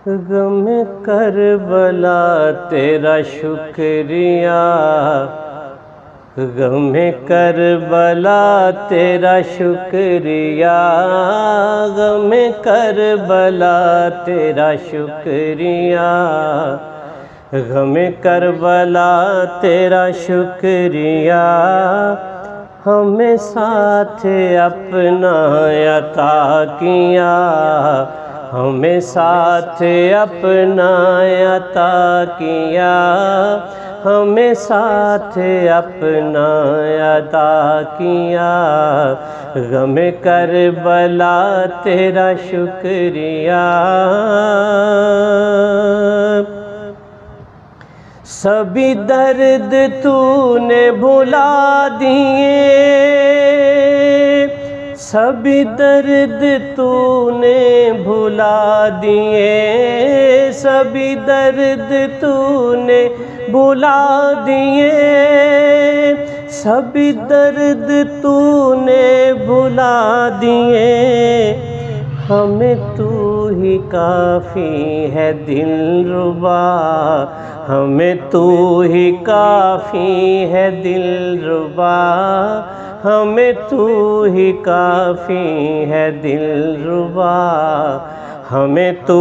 غم کربلا تیرا شکریہ، غم کربلا تیرا شکریہ، غم کربلا تیرا شکریہ، غم کربلا تیرا شکریہ، ہمیں ساتھ اپنا عطا کیا، ہمیں ساتھ اپنا عطا کیا، ہمیں ساتھ اپنا عطا کیا، غم کربلا تیرا شکریہ۔ سبھی درد تو نے بھلا دیے، سبھی درد تو نے بھلا دیے، سبھی درد تو نے بھلا دیے، سبھی درد تو نے بھلا دیے، ہمیں تو ہی کافی ہے دلربا، ہمیں تو ہی کافی ہے دلربا، ہمیں تو ہی کافی ہے دلربا، ہمیں تو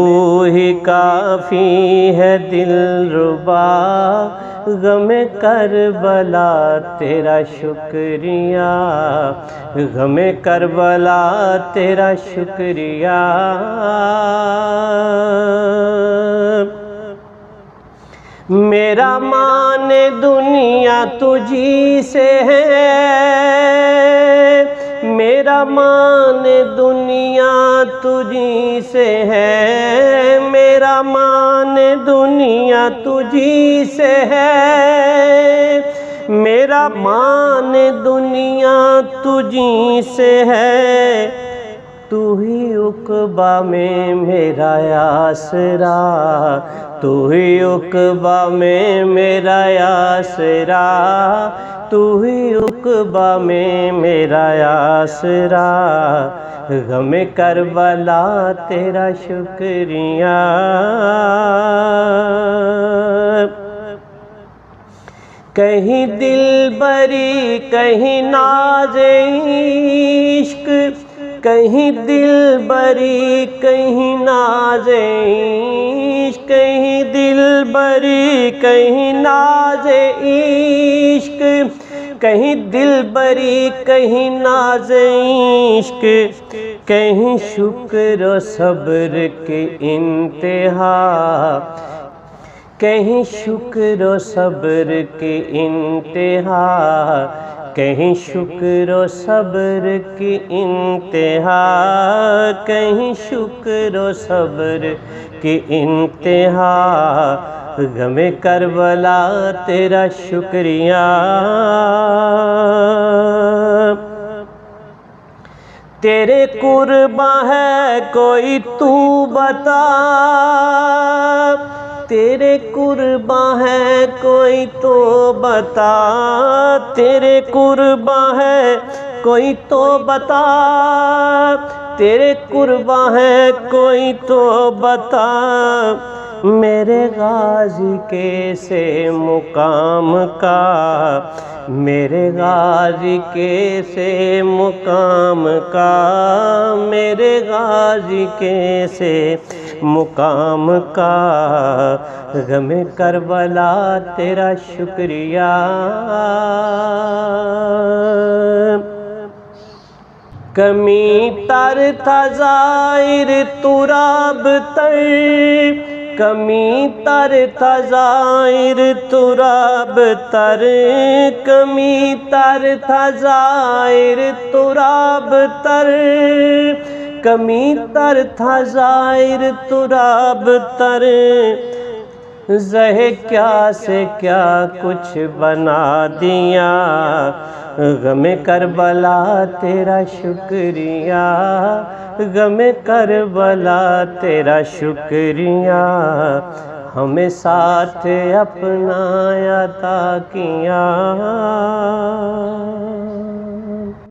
ہی کافی ہے دلربا، غم کربلا تیرا شکریہ، غم کربلا تیرا شکریہ۔ میرا مان دنیا تجھی سے ہے، میرا مان دنیا تجھی سے ہے، میرا مان دنیا تجھی سے ہے، میرا مان دنیا تجھی سے ہے، تو ہی عقبہ میں میرا آسرا، تو ہی عقبہ میں میرا آسرا، تو ہی عقبہ میں میرا آسرا، غم کربلا تیرا شکریہ۔ کہیں دلبری کہیں ناز عشق، کہیں دلبری کہیں ناز عشق، کہیں دلبری کہیں ناز عشق، کہیں دلبری کہیں ناز عشق، کہیں شکر و صبر کی انتہا، کہیں شکر و صبر کی انتہا، کہیں شکر و صبر کی انتہا، کہیں شکر و صبر کی انتہا، غم کربلا تیرا شکریہ۔ تیرے قرباں ہے کوئی تو بتا، تیرے قرباں ہے کوئی تو بتا، تیرے قرباں ہے کوئی تو بتا، تیرے قرباں ہے کوئی تو بتا، میرے غازی کیسے مقام کا، میرے غازی کیسے مقام کا، میرے غازی کیسے مقام کا، غم کربلا تیرا شکریہ۔ کمی تر تھا ظاہر تراب تر، کمی تر تھا ظاہر تراب تر، کمی تر تھا ظاہر تراب تر، کمی تر تھا ظاہر تراب تر، زہ کیا سے کیا کچھ بنا دیا، غم کربلا تیرا شکریہ، غم کربلا تیرا شکریہ، ہمیں ساتھ اپنا عطا کیا۔